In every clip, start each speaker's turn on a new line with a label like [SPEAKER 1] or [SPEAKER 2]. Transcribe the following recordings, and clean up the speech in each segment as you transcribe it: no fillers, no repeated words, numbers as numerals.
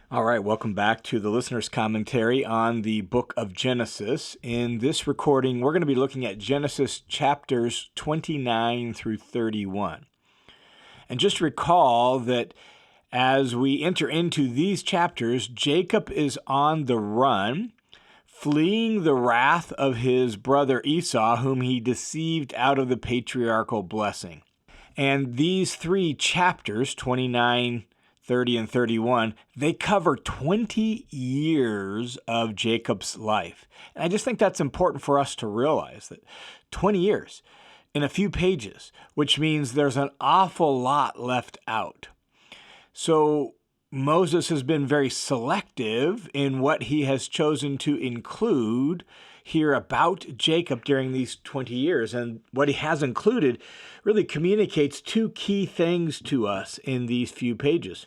[SPEAKER 1] All right, welcome back to the listener's commentary on the book of Genesis. In this recording, we're going to be looking at Genesis chapters 29 through 31. And just recall that as we enter into these chapters, Jacob is on the run, fleeing the wrath of his brother Esau, whom he deceived out of the patriarchal blessing. And these three chapters, 29, 30, and 31, they cover 20 years of Jacob's life. And I just think that's important for us to realize that 20 years in a few pages, which means there's an awful lot left out. So Moses has been very selective in what he has chosen to include here about Jacob during these 20 years. And what he has included really communicates two key things to us in these few pages.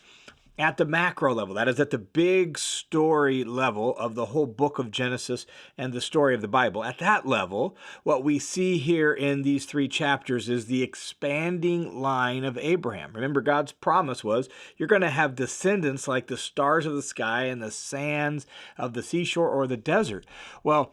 [SPEAKER 1] At the macro level, that is at the big story level of the whole book of Genesis and the story of the Bible. At that level, what we see here in these three chapters is the expanding line of Abraham. Remember, God's promise was you're going to have descendants like the stars of the sky and the sands of the seashore or the desert. Well,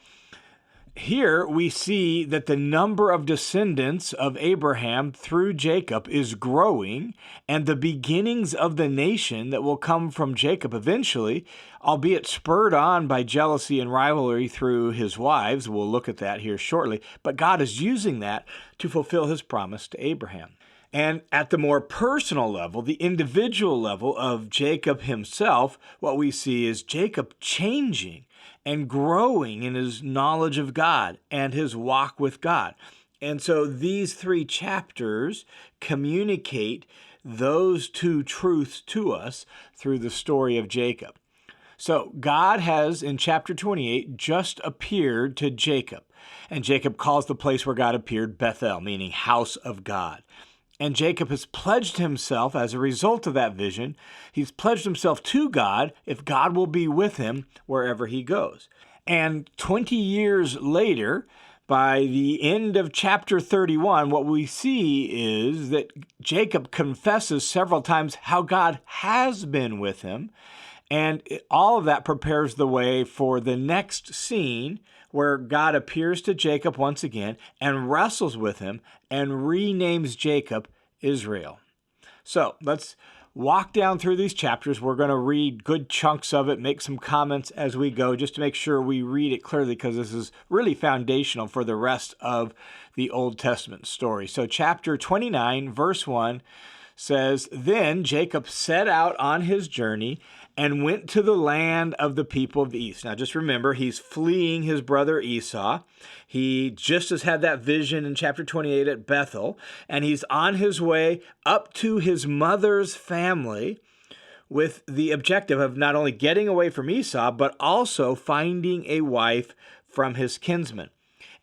[SPEAKER 1] here we see that the number of descendants of Abraham through Jacob is growing, and the beginnings of the nation that will come from Jacob eventually, albeit spurred on by jealousy and rivalry through his wives. We'll look at that here shortly, but God is using that to fulfill his promise to Abraham. And at the more personal level, the individual level of Jacob himself, what we see is Jacob changing and growing in his knowledge of God and his walk with God. And so these three chapters communicate those two truths to us through the story of Jacob. So God has, in chapter 28, just appeared to Jacob. And Jacob calls the place where God appeared Bethel, meaning house of God. And Jacob has pledged himself as a result of that vision. He's pledged himself to God if God will be with him wherever he goes. And 20 years later, by the end of chapter 31, what we see is that Jacob confesses several times how God has been with him. And all of that prepares the way for the next scene where God appears to Jacob once again and wrestles with him and renames Jacob Israel. So let's walk down through these chapters. We're going to read good chunks of it, make some comments as we go, just to make sure we read it clearly, because this is really foundational for the rest of the Old Testament story. So chapter 29, verse 1 says, "Then Jacob set out on his journey and went to the land of the people of the east." Now just remember, he's fleeing his brother Esau. He just has had that vision in chapter 28 at Bethel, and he's on his way up to his mother's family with the objective of not only getting away from Esau, but also finding a wife from his kinsman.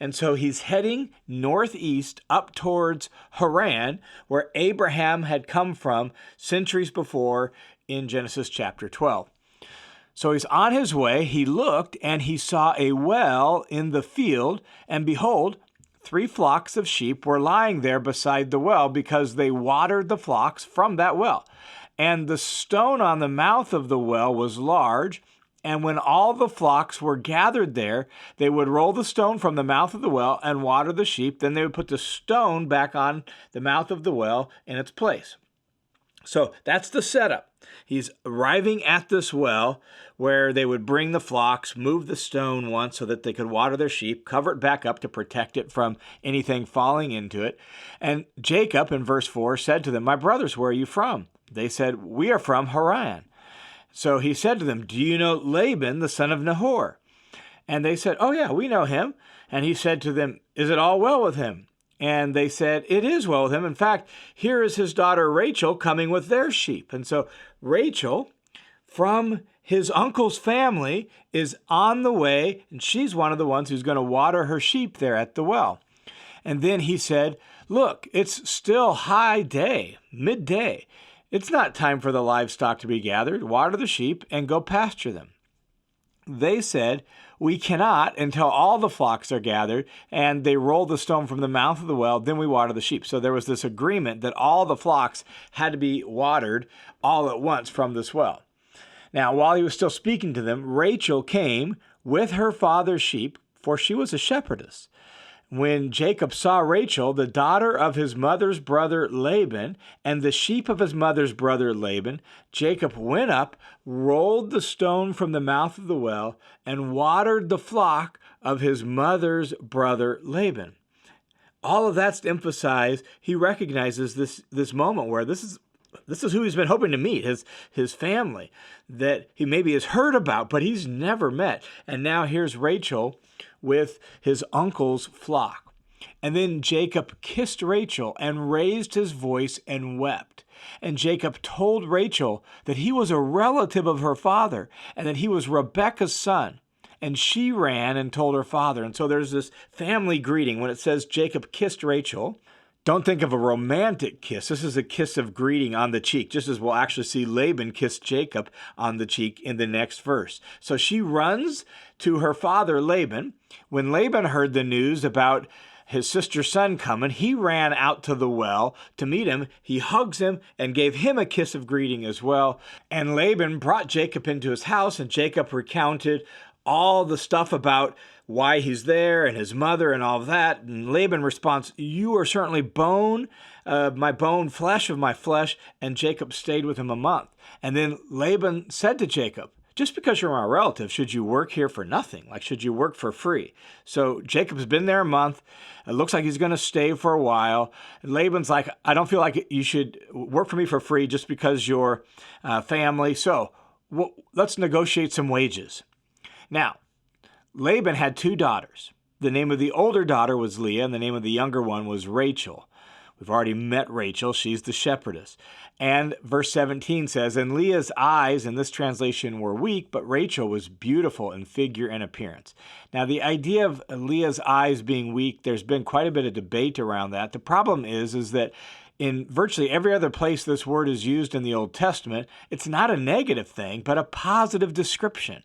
[SPEAKER 1] And so he's heading northeast up towards Haran, where Abraham had come from centuries before in Genesis chapter 12. So he's on his way. He looked and he saw a well in the field, and behold, 3 flocks of sheep were lying there beside the well, because they watered the flocks from that well. And the stone on the mouth of the well was large. And when all the flocks were gathered there, they would roll the stone from the mouth of the well and water the sheep. Then they would put the stone back on the mouth of the well in its place. So that's the setup. He's arriving at this well where they would bring the flocks, move the stone once so that they could water their sheep, cover it back up to protect it from anything falling into it. And Jacob, in verse 4, said to them, "My brothers, where are you from?" They said, "We are from Haran." So he said to them, "Do you know Laban, the son of Nahor?" And they said, "Oh yeah, we know him." And he said to them, "Is it all well with him?" And they said, "It is well with him. In fact, here is his daughter Rachel coming with their sheep." And so Rachel, from his uncle's family, is on the way, and she's one of the ones who's going to water her sheep there at the well. And then he said, "Look, it's still high day, midday. It's not time for the livestock to be gathered. Water the sheep and go pasture them." They said, "We cannot until all the flocks are gathered," and they rolled the stone from the mouth of the well, then we water the sheep. So there was this agreement that all the flocks had to be watered all at once from this well. Now, while he was still speaking to them, Rachel came with her father's sheep, for she was a shepherdess. When Jacob saw Rachel, the daughter of his mother's brother Laban, and the sheep of his mother's brother Laban, Jacob went up, rolled the stone from the mouth of the well, and watered the flock of his mother's brother Laban. All of that's to emphasize he recognizes this moment where this is who he's been hoping to meet, his family, that he maybe has heard about, but he's never met. And now here's Rachel with his uncle's flock. And then Jacob kissed Rachel and raised his voice and wept. And Jacob told Rachel that he was a relative of her father and that he was Rebekah's son. And she ran and told her father. And so there's this family greeting. When it says Jacob kissed Rachel, don't think of a romantic kiss. This is a kiss of greeting on the cheek, just as we'll actually see Laban kiss Jacob on the cheek in the next verse. So she runs to her father Laban. When Laban heard the news about his sister's son coming, he ran out to the well to meet him. He hugs him and gave him a kiss of greeting as well. And Laban brought Jacob into his house, and Jacob recounted all the stuff about why he's there and his mother and all of that. And Laban responds, "You are certainly bone of my bone, flesh of my flesh." And Jacob stayed with him a month. And then Laban said to Jacob, "Just because you're my relative, should you work here for nothing? Like, should you work for free?" So Jacob's been there a month. It looks like he's going to stay for a while. And Laban's like, "I don't feel like you should work for me for free just because you're family. So let's negotiate some wages." Now, Laban had two daughters. The name of the older daughter was Leah, and the name of the younger one was Rachel. We've already met Rachel. She's the shepherdess. And verse 17 says, "And Leah's eyes," in this translation, "were weak, but Rachel was beautiful in figure and appearance." Now, the idea of Leah's eyes being weak, there's been quite a bit of debate around that. The problem is that in virtually every other place this word is used in the Old Testament, it's not a negative thing, but a positive description.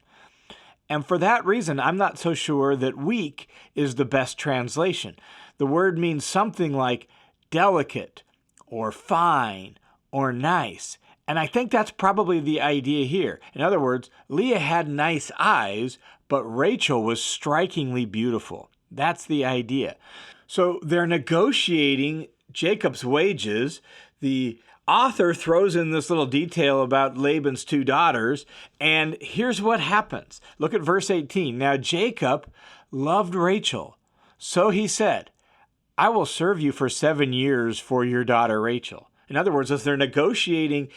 [SPEAKER 1] And for that reason, I'm not so sure that weak is the best translation. The word means something like delicate or fine or nice. And I think that's probably the idea here. In other words, Leah had nice eyes, but Rachel was strikingly beautiful. That's the idea. So they're negotiating Jacob's wages. The author throws in this little detail about Laban's two daughters, and here's what happens. Look at verse 18. "Now Jacob loved Rachel, so he said, 'I will serve you for 7 years for your daughter Rachel.'" In other words, as they're negotiating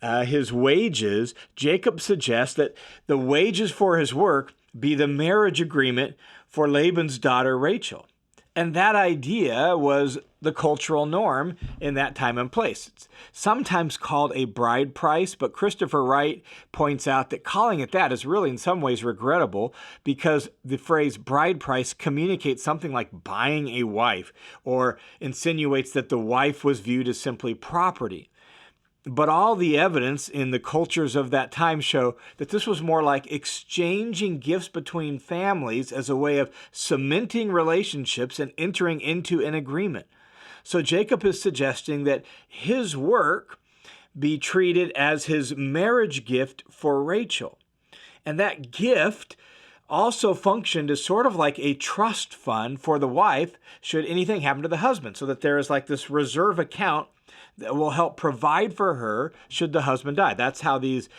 [SPEAKER 1] his wages, Jacob suggests that the wages for his work be the marriage agreement for Laban's daughter Rachel. And that idea was the cultural norm in that time and place. It's sometimes called a bride price, but Christopher Wright points out that calling it that is really in some ways regrettable because the phrase bride price communicates something like buying a wife or insinuates that the wife was viewed as simply property. But all the evidence in the cultures of that time show that this was more like exchanging gifts between families as a way of cementing relationships and entering into an agreement. So Jacob is suggesting that his work be treated as his marriage gift for Rachel. And that gift also functioned as sort of like a trust fund for the wife should anything happen to the husband, so that there is like this reserve account that will help provide for her should the husband die. That's how these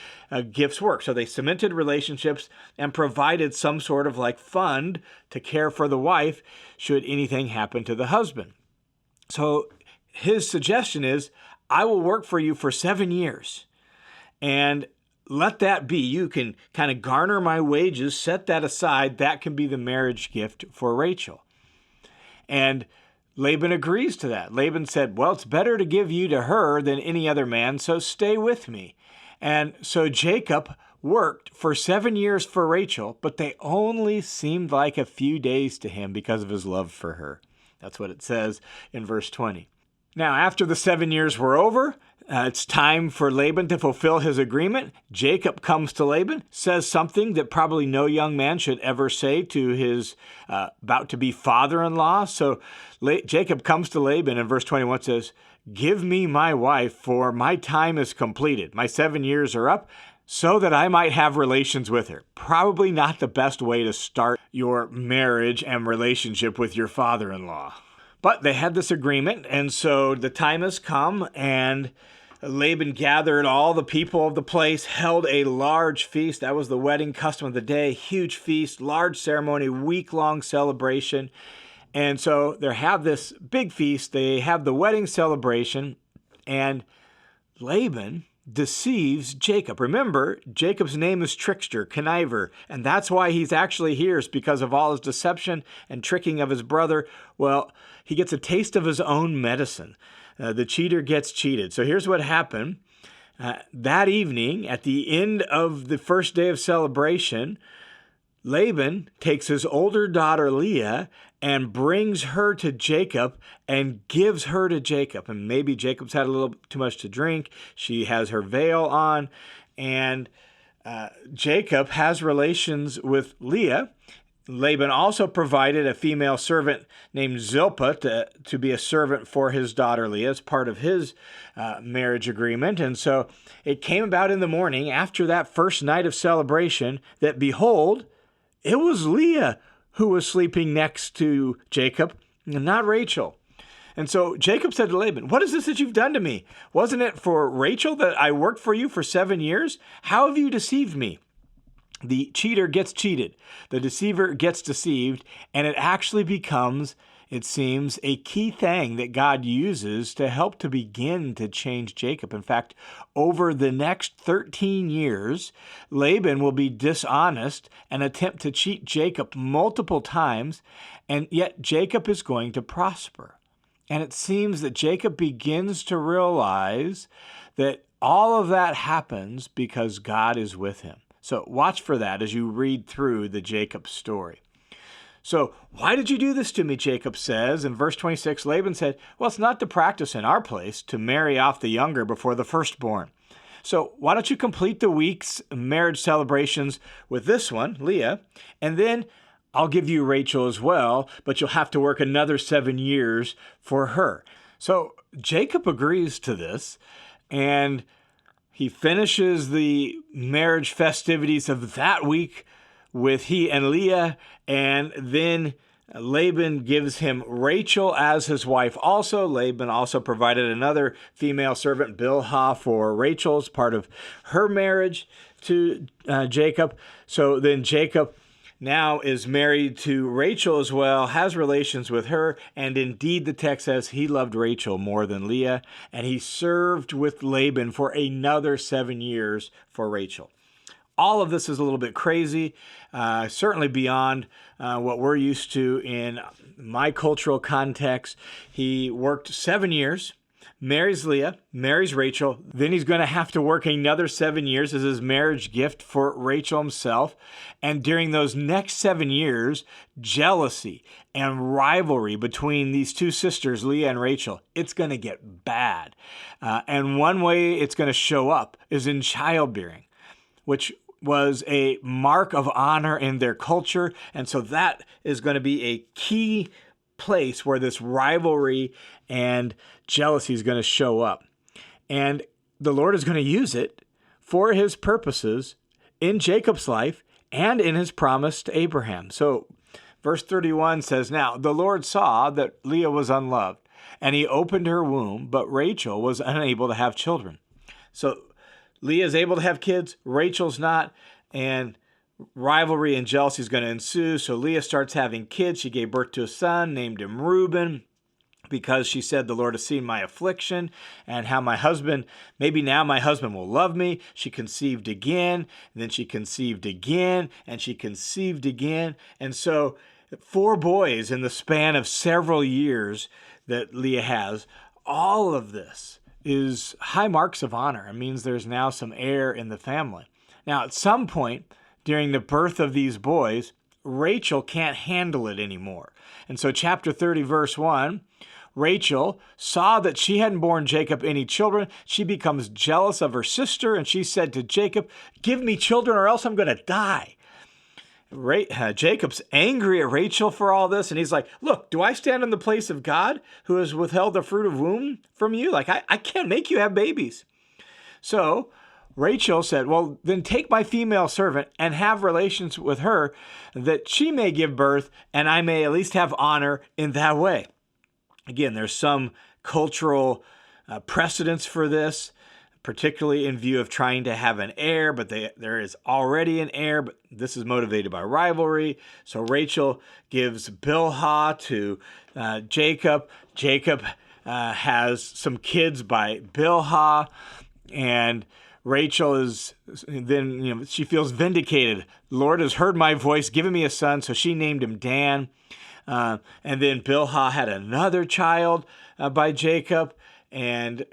[SPEAKER 1] gifts work. So they cemented relationships and provided some sort of like fund to care for the wife should anything happen to the husband. So his suggestion is, I will work for you for 7 years, and let that be. You can kind of garner my wages, set that aside. That can be the marriage gift for Rachel. And Laban agrees to that. Laban said, "Well, it's better to give you to her than any other man, so stay with me." And so Jacob worked for 7 years for Rachel, but they only seemed like a few days to him because of his love for her. That's what it says in verse 20. Now, after the 7 years were over, it's time for Laban to fulfill his agreement. Jacob comes to Laban, says something that probably no young man should ever say to his about-to-be father-in-law. So Jacob comes to Laban, and verse 21 says, "Give me my wife, for my time is completed. My 7 years are up. so that I might have relations with her. Probably not the best way to start your marriage and relationship with your father-in-law. But they had this agreement, and so the time has come, and Laban gathered all the people of the place, held a large feast. That was the wedding custom of the day. Huge feast, large ceremony, week-long celebration. And so they have this big feast. They have the wedding celebration, and Laban deceives Jacob. Remember, Jacob's name is trickster, conniver, and that's why he's actually here, is because of all his deception and tricking of his brother. Well, he gets a taste of his own medicine. The cheater gets cheated. So here's what happened. That evening, at the end of the first day of celebration, Laban takes his older daughter Leah and brings her to Jacob and gives her to Jacob. And maybe Jacob's had a little too much to drink. She has her veil on. And Jacob has relations with Leah. Laban also provided a female servant named Zilpah to be a servant for his daughter Leah as part of his marriage agreement. And so it came about in the morning after that first night of celebration that, behold, it was Leah who was sleeping next to Jacob, and not Rachel. And so Jacob said to Laban, "What is this that you've done to me? Wasn't it for Rachel that I worked for you for 7 years? How have you deceived me?" The cheater gets cheated. The deceiver gets deceived, and it actually becomes, it seems, a key thing that God uses to help to begin to change Jacob. In fact, over the next 13 years, Laban will be dishonest and attempt to cheat Jacob multiple times, and yet Jacob is going to prosper. And it seems that Jacob begins to realize that all of that happens because God is with him. So watch for that as you read through the Jacob story. So, "Why did you do this to me?" Jacob says. In verse 26, Laban said, "Well, it's not the practice in our place to marry off the younger before the firstborn. So why don't you complete the week's marriage celebrations with this one, Leah, and then I'll give you Rachel as well, but you'll have to work another 7 years for her." So Jacob agrees to this, and he finishes the marriage festivities of that week with he and Leah, and then Laban gives him Rachel as his wife also. Laban also provided another female servant, Bilhah, for Rachel as part of her marriage to Jacob. So then Jacob now is married to Rachel as well, has relations with her, and indeed the text says he loved Rachel more than Leah, and he served with Laban for another 7 years for Rachel. All of this is a little bit crazy, certainly beyond what we're used to in my cultural context. He worked 7 years, marries Leah, marries Rachel. Then he's going to have to work another 7 years as his marriage gift for Rachel himself. And during those next 7 years, jealousy and rivalry between these two sisters, Leah and Rachel, it's going to get bad. And one way it's going to show up is in childbearing, which was a mark of honor in their culture. And so that is going to be a key place where this rivalry and jealousy is going to show up. And the Lord is going to use it for his purposes in Jacob's life and in his promise to Abraham. So verse 31 says, "Now the Lord saw that Leah was unloved, and he opened her womb, but Rachel was unable to have children." So Leah is able to have kids, Rachel's not, and rivalry and jealousy is going to ensue. So Leah starts having kids. She gave birth to a son, named him Reuben, because she said, "The Lord has seen my affliction and how maybe now my husband will love me." She conceived again, and then she conceived again, and she conceived again. And so 4 boys in the span of several years that Leah has. All of this is high marks of honor. It means there's now some heir in the family. Now, at some point during the birth of these boys, Rachel can't handle it anymore. And so chapter 30, verse 1, Rachel saw that she hadn't borne Jacob any children. She becomes jealous of her sister, and she said to Jacob, "Give me children or else I'm going to die." Jacob's angry at Rachel for all this, and he's like, "Look, do I stand in the place of God who has withheld the fruit of womb from you? Like, I can't make you have babies." So Rachel said, well, then take my female servant and have relations with her, that she may give birth and I may at least have honor in that way. Again, there's some cultural precedence for this, particularly in view of trying to have an heir, but there is already an heir, but this is motivated by rivalry. So Rachel gives Bilhah to Jacob. Jacob has some kids by Bilhah, and Rachel is then, she feels vindicated. Lord has heard my voice, given me a son, so she named him Dan. And then Bilhah had another child by Jacob, and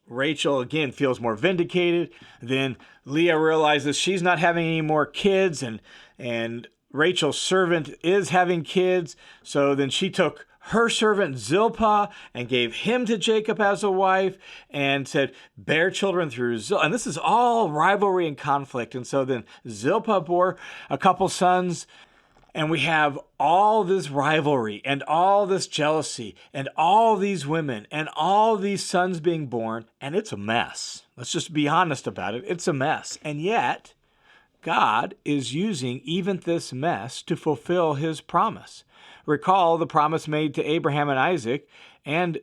[SPEAKER 1] Rachel again feels more vindicated. Then Leah realizes she's not having any more kids, and Rachel's servant is having kids. So then she took her servant Zilpah and gave him to Jacob as a wife and said, bear children through Zilpah. And this is all rivalry and conflict. And so then Zilpah bore a couple sons, and we have all this rivalry and all this jealousy and all these women and all these sons being born, and it's a mess. Let's just be honest about it. It's a mess. And yet, God is using even this mess to fulfill his promise. Recall the promise made to Abraham and Isaac and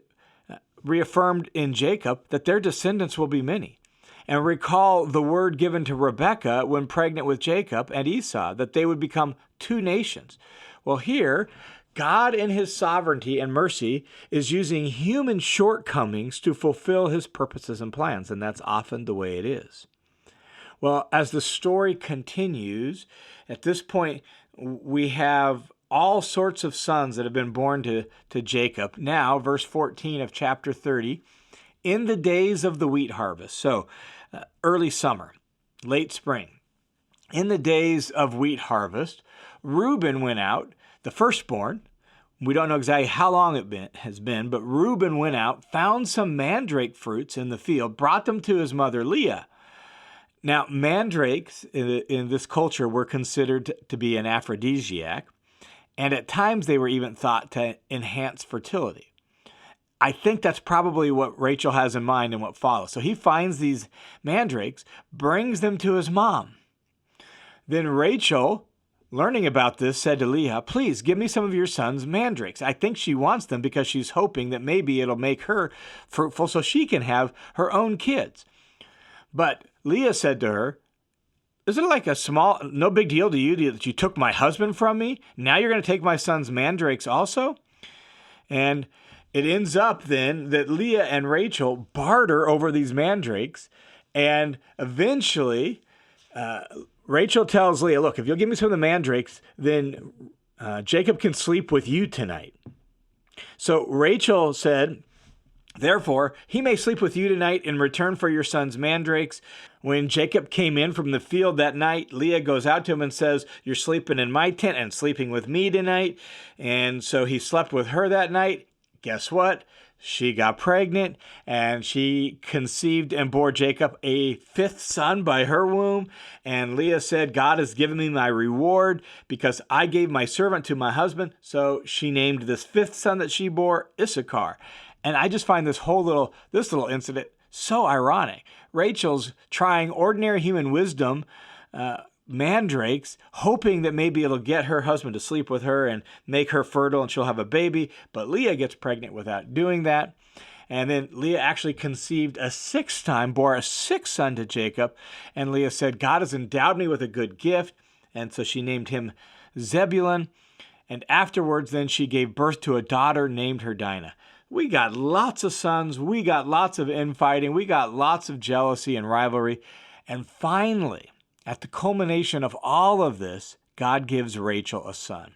[SPEAKER 1] reaffirmed in Jacob that their descendants will be many. And recall the word given to Rebekah when pregnant with Jacob and Esau, that they would become two nations. Well, here, God in his sovereignty and mercy is using human shortcomings to fulfill his purposes and plans, and that's often the way it is. Well, as the story continues, at this point, we have all sorts of sons that have been born to Jacob. Now, verse 14 of chapter 30, in the days of the wheat harvest, so early summer, late spring, in the days of wheat harvest, Reuben went out, the firstborn. We don't know exactly how long it has been, but Reuben went out, found some mandrake fruits in the field, brought them to his mother Leah. Now, mandrakes in this culture were considered to be an aphrodisiac, and at times they were even thought to enhance fertility. I think that's probably what Rachel has in mind and what follows. So he finds these mandrakes, brings them to his mom. Then Rachel, learning about this, said to Leah, please give me some of your son's mandrakes. I think she wants them because she's hoping that maybe it'll make her fruitful so she can have her own kids. But Leah said to her, isn't it like no big deal to you that you took my husband from me? Now you're going to take my son's mandrakes also? And it ends up then that Leah and Rachel barter over these mandrakes, and eventually Rachel tells Leah, look, if you'll give me some of the mandrakes, then Jacob can sleep with you tonight. So Rachel said, therefore, he may sleep with you tonight in return for your son's mandrakes. When Jacob came in from the field that night, Leah goes out to him and says, you're sleeping in my tent and sleeping with me tonight. And so he slept with her that night. Guess what? She got pregnant, and she conceived and bore Jacob a fifth son by her womb. And Leah said, God has given me my reward because I gave my servant to my husband. So she named this fifth son that she bore Issachar. And I just find this little incident so ironic. Rachel's trying ordinary human wisdom, mandrakes, hoping that maybe it'll get her husband to sleep with her and make her fertile and she'll have a baby. But Leah gets pregnant without doing that. And then Leah actually conceived a sixth time, bore a sixth son to Jacob. And Leah said, God has endowed me with a good gift. And so she named him Zebulun. And afterwards, then she gave birth to a daughter, named her Dinah. We got lots of sons. We got lots of infighting. We got lots of jealousy and rivalry. And finally, at the culmination of all of this, God gives Rachel a son.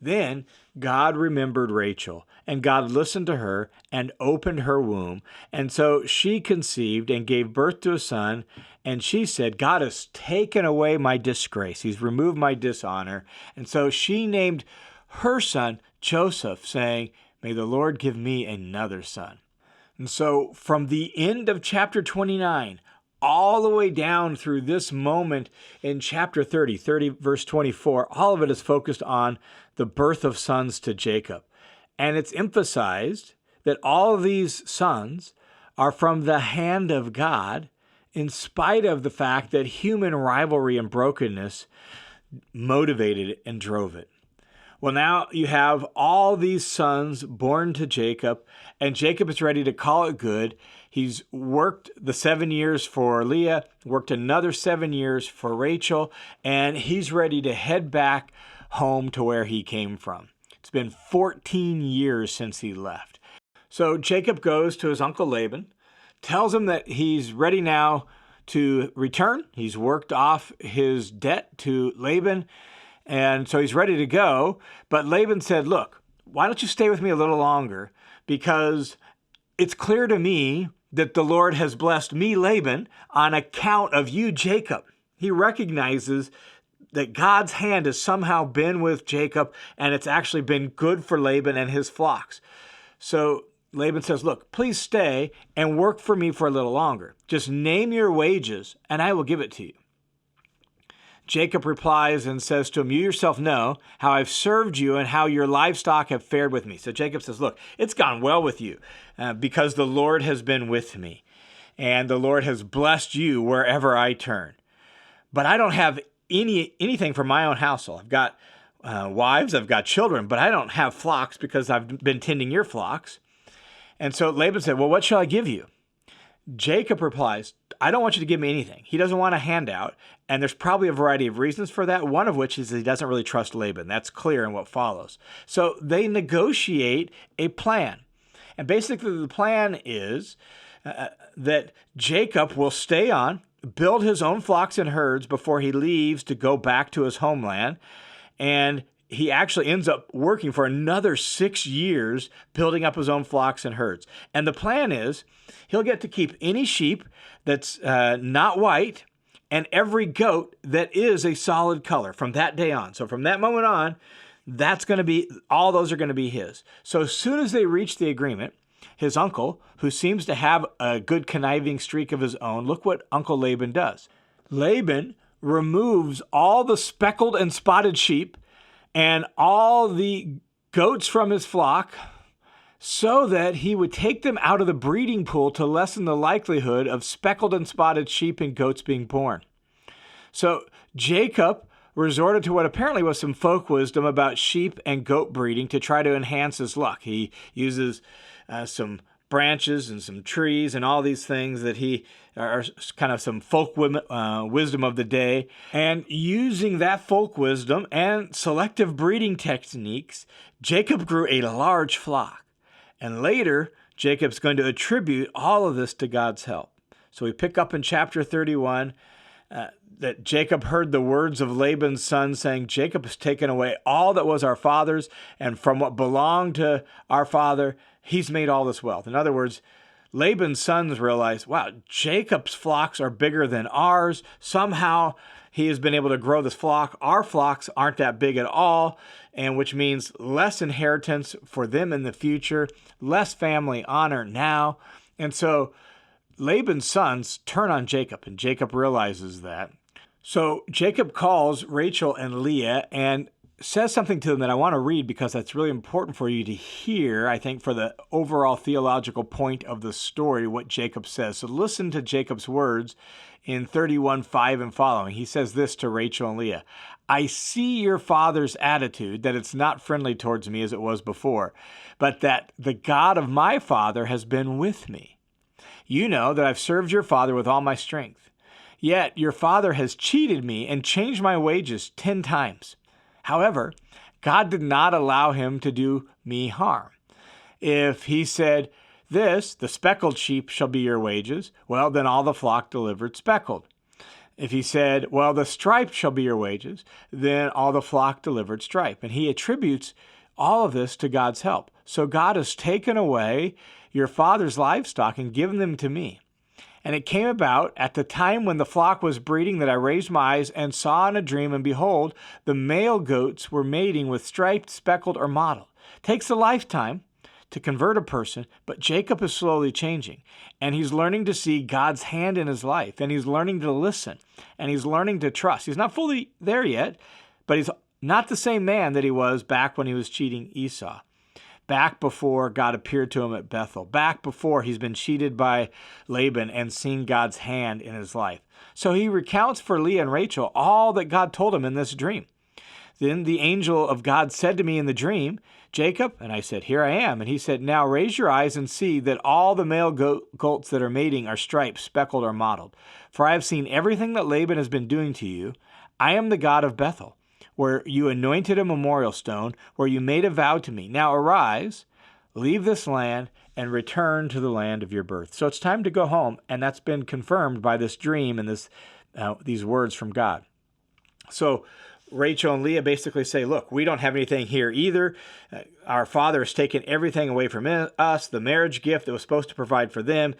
[SPEAKER 1] Then God remembered Rachel, and God listened to her and opened her womb. And so she conceived and gave birth to a son. And she said, God has taken away my disgrace. He's removed my dishonor. And so she named her son Joseph, saying, may the Lord give me another son. And so from the end of chapter 29, all the way down through this moment in chapter 30 verse 24, all of it is focused on the birth of sons to Jacob. And it's emphasized that all of these sons are from the hand of God in spite of the fact that human rivalry and brokenness motivated it and drove it. Well, now you have all these sons born to Jacob, and Jacob is ready to call it good. He's worked the 7 years for Leah, worked another 7 years for Rachel, and he's ready to head back home to where he came from. It's been 14 years since he left. So Jacob goes to his uncle Laban, tells him that he's ready now to return. He's worked off his debt to Laban, and so he's ready to go. But Laban said, look, why don't you stay with me a little longer? Because it's clear to me that the Lord has blessed me, Laban, on account of you, Jacob. He recognizes that God's hand has somehow been with Jacob, and it's actually been good for Laban and his flocks. So Laban says, look, please stay and work for me for a little longer. Just name your wages, and I will give it to you. Jacob replies and says to him, you yourself know how I've served you and how your livestock have fared with me. So Jacob says, look, it's gone well with you because the Lord has been with me, and the Lord has blessed you wherever I turn. But I don't have anything for my own household. I've got wives, I've got children, but I don't have flocks because I've been tending your flocks. And so Laban said, well, what shall I give you? Jacob replies, I don't want you to give me anything. He doesn't want a handout, and there's probably a variety of reasons for that, one of which is he doesn't really trust Laban. That's clear in what follows. So they negotiate a plan. And basically the plan is that Jacob will stay on, build his own flocks and herds before he leaves to go back to his homeland, and he actually ends up working for another 6 years building up his own flocks and herds. And the plan is he'll get to keep any sheep that's not white and every goat that is a solid color from that day on. So from that moment on, that's going to be, all those are going to be his. So as soon as they reach the agreement, his uncle, who seems to have a good conniving streak of his own, look what Uncle Laban does. Laban removes all the speckled and spotted sheep and all the goats from his flock so that he would take them out of the breeding pool to lessen the likelihood of speckled and spotted sheep and goats being born. So Jacob resorted to what apparently was some folk wisdom about sheep and goat breeding to try to enhance his luck. He uses some branches and some trees and all these things that he are kind of some folk wisdom of the day. And using that folk wisdom and selective breeding techniques, Jacob grew a large flock. And later, Jacob's going to attribute all of this to God's help. So we pick up in chapter 31 that Jacob heard the words of Laban's son saying, Jacob has taken away all that was our father's, and from what belonged to our father, he's made all this wealth. In other words, Laban's sons realized, wow, Jacob's flocks are bigger than ours. Somehow he has been able to grow this flock. Our flocks aren't that big at all, and which means less inheritance for them in the future, less family honor now. And so Laban's sons turn on Jacob, and Jacob realizes that. So Jacob calls Rachel and Leah and says something to them that I want to read because that's really important for you to hear, I think, for the overall theological point of the story, what Jacob says. So listen to Jacob's words in 31:5 and following. He says this to Rachel and Leah, I see your father's attitude, that it's not friendly towards me as it was before, but that the God of my father has been with me. You know that I've served your father with all my strength. Yet your father has cheated me and changed my wages 10 times. However, God did not allow him to do me harm. If he said, the speckled sheep shall be your wages, well, then all the flock delivered speckled. If he said, well, the striped shall be your wages, then all the flock delivered stripe. And he attributes all of this to God's help. So God has taken away your father's livestock and given them to me. And it came about at the time when the flock was breeding that I raised my eyes and saw in a dream, and behold, the male goats were mating with striped, speckled, or mottled. Takes a lifetime to convert a person, but Jacob is slowly changing. And he's learning to see God's hand in his life, and he's learning to listen, and he's learning to trust. He's not fully there yet, but he's not the same man that he was back when he was cheating Esau. back before God appeared to him at Bethel, back before he's been cheated by Laban and seen God's hand in his life. So he recounts for Leah and Rachel all that God told him in this dream. Then the angel of God said to me in the dream, Jacob, and I said, here I am. And he said, now raise your eyes and see that all the male goats that are mating are striped, speckled, or mottled. For I have seen everything that Laban has been doing to you. I am the God of Bethel, where you anointed a memorial stone, where you made a vow to me. Now arise, leave this land, and return to the land of your birth. So it's time to go home, and that's been confirmed by this dream and these words from God. So Rachel and Leah basically say, look, we don't have anything here either. Our father has taken everything away from us, the marriage gift that was supposed to provide for them.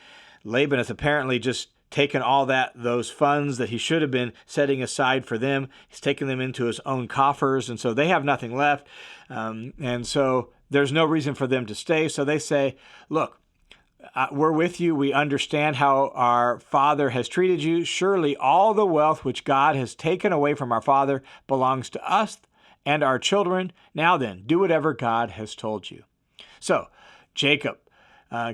[SPEAKER 1] Laban has apparently just taken all those funds that he should have been setting aside for them. He's taken them into his own coffers, and so they have nothing left. And so there's no reason for them to stay. So they say, look, we're with you. We understand how our father has treated you. Surely all the wealth which God has taken away from our father belongs to us and our children. Now then, do whatever God has told you. So Jacob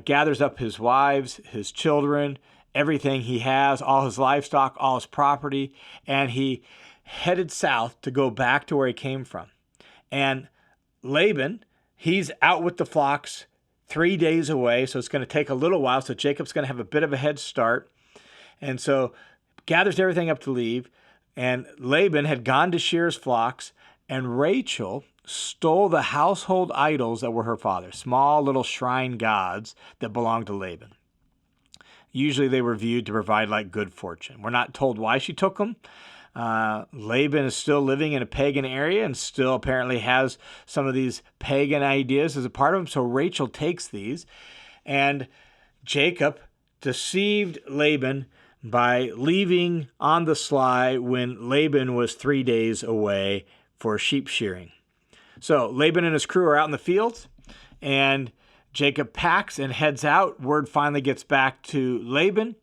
[SPEAKER 1] gathers up his wives, his children, everything he has, all his livestock, all his property, and he headed south to go back to where he came from. And Laban, he's out with the flocks 3 days away, so it's going to take a little while. So Jacob's going to have a bit of a head start. And so gathers everything up to leave. And Laban had gone to shear his flocks, and Rachel stole the household idols that were her father's, small little shrine gods that belonged to Laban. Usually they were viewed to provide like good fortune. We're not told why she took them. Laban is still living in a pagan area and still apparently has some of these pagan ideas as a part of him. So Rachel takes these, and Jacob deceived Laban by leaving on the sly when Laban was 3 days away for sheep shearing. So Laban and his crew are out in the fields, and Jacob packs and heads out. Word finally gets back to Laban,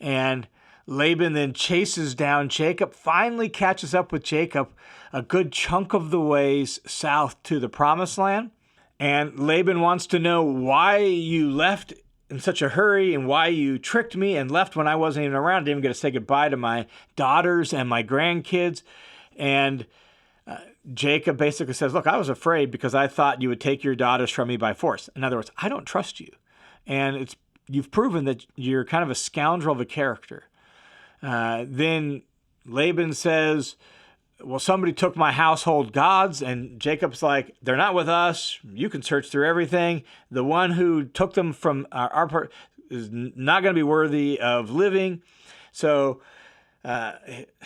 [SPEAKER 1] and Laban then chases down Jacob, finally catches up with Jacob a good chunk of the ways south to the promised land. And Laban wants to know why you left in such a hurry and why you tricked me and left when I wasn't even around. I didn't even get to say goodbye to my daughters and my grandkids. And Jacob basically says, look, I was afraid because I thought you would take your daughters from me by force. In other words, I don't trust you. And you've proven that you're kind of a scoundrel of a character. Then Laban says, well, somebody took my household gods. And Jacob's like, they're not with us. You can search through everything. The one who took them from our part is not going to be worthy of living. So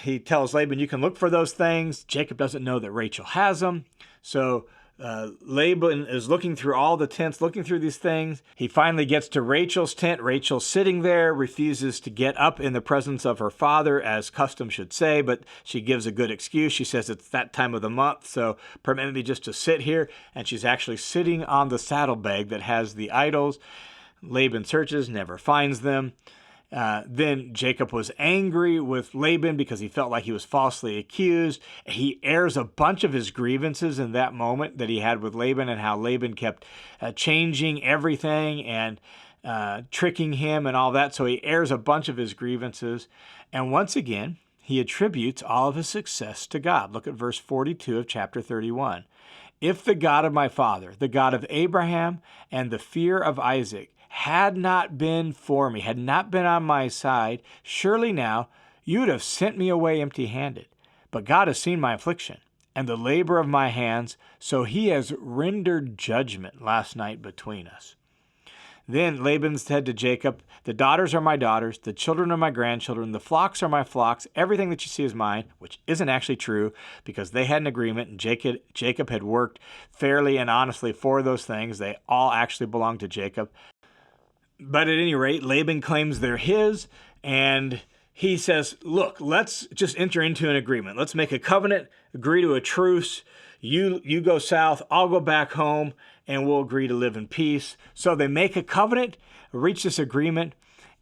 [SPEAKER 1] he tells Laban, you can look for those things. Jacob doesn't know that Rachel has them. So Laban is looking through all the tents, looking through these things. He finally gets to Rachel's tent. Rachel's sitting there, refuses to get up in the presence of her father, as custom should say, but she gives a good excuse. She says it's that time of the month, so permit me just to sit here. And she's actually sitting on the saddlebag that has the idols. Laban searches, never finds them. Then Jacob was angry with Laban because he felt like he was falsely accused. He airs a bunch of his grievances in that moment that he had with Laban and how Laban kept changing everything and tricking him and all that. So he airs a bunch of his grievances. And once again, he attributes all of his success to God. Look at verse 42 of chapter 31. If the God of my father, the God of Abraham and the fear of Isaac, had not been for me, had not been on my side, surely now you would have sent me away empty-handed. But God has seen my affliction and the labor of my hands, so he has rendered judgment last night between us. Then Laban said to Jacob, the daughters are my daughters, the children are my grandchildren, the flocks are my flocks, everything that you see is mine, which isn't actually true because they had an agreement and Jacob had worked fairly and honestly for those things. They all actually belonged to Jacob. But at any rate, Laban claims they're his, and he says, look, let's just enter into an agreement. Let's make a covenant, agree to a truce. You go south, I'll go back home, and we'll agree to live in peace. So they make a covenant, reach this agreement,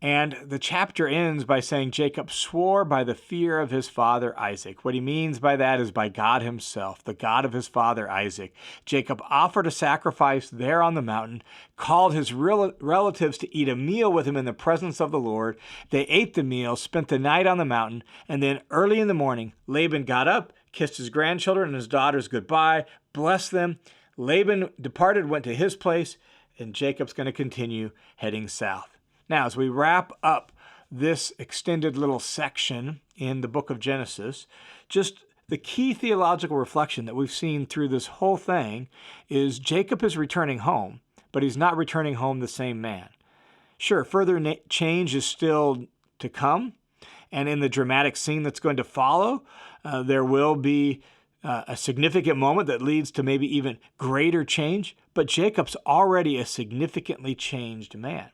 [SPEAKER 1] And the chapter ends by saying Jacob swore by the fear of his father Isaac. What he means by that is by God himself, the God of his father Isaac. Jacob offered a sacrifice there on the mountain, called his relatives to eat a meal with him in the presence of the Lord. They ate the meal, spent the night on the mountain, and then early in the morning, Laban got up, kissed his grandchildren and his daughters goodbye, blessed them. Laban departed, went to his place, and Jacob's going to continue heading south. Now, as we wrap up this extended little section in the book of Genesis, just the key theological reflection that we've seen through this whole thing is Jacob is returning home, but he's not returning home the same man. Sure, further change is still to come, and in the dramatic scene that's going to follow, there will be a significant moment that leads to maybe even greater change, but Jacob's already a significantly changed man.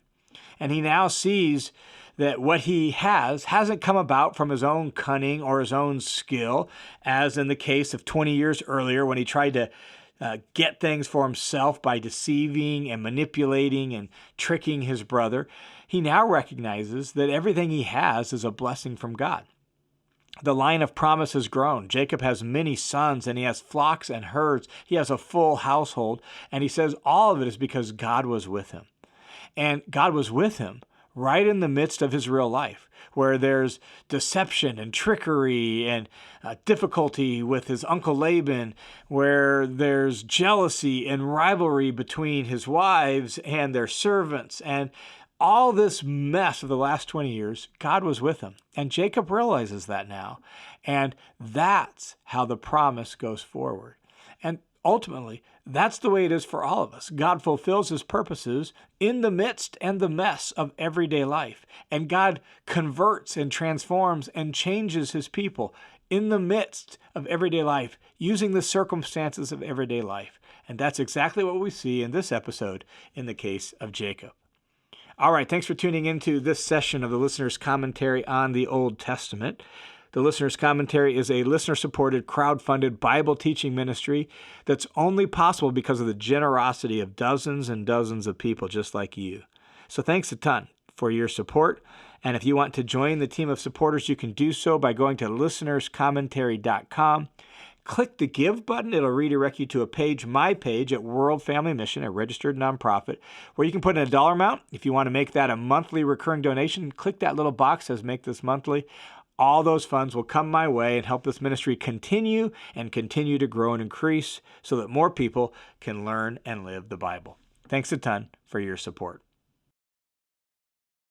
[SPEAKER 1] And he now sees that what he hasn't come about from his own cunning or his own skill, as in the case of 20 years earlier when he tried to get things for himself by deceiving and manipulating and tricking his brother. He now recognizes that everything he has is a blessing from God. The line of promise has grown. Jacob has many sons, and he has flocks and herds. He has a full household, and he says all of it is because God was with him. And God was with him right in the midst of his real life, where there's deception and trickery and difficulty with his uncle Laban, where there's jealousy and rivalry between his wives and their servants. And all this mess of the last 20 years, God was with him. And Jacob realizes that now. And that's how the promise goes forward. And ultimately, that's the way it is for all of us. God fulfills his purposes in the midst and the mess of everyday life. And God converts and transforms and changes his people in the midst of everyday life, using the circumstances of everyday life. And that's exactly what we see in this episode in the case of Jacob. All right, thanks for tuning into this session of the Listener's Commentary on the Old Testament. The Listener's Commentary is a listener-supported, crowd-funded Bible teaching ministry that's only possible because of the generosity of dozens and dozens of people just like you. So thanks a ton for your support. And if you want to join the team of supporters, you can do so by going to listenerscommentary.com. Click the Give button. It'll redirect you to a page, my page at World Family Mission, a registered nonprofit, where you can put in a dollar amount. If you want to make that a monthly recurring donation, click that little box that says Make This Monthly. All those funds will come my way and help this ministry continue to grow and increase so that more people can learn and live the Bible. Thanks a ton for your support.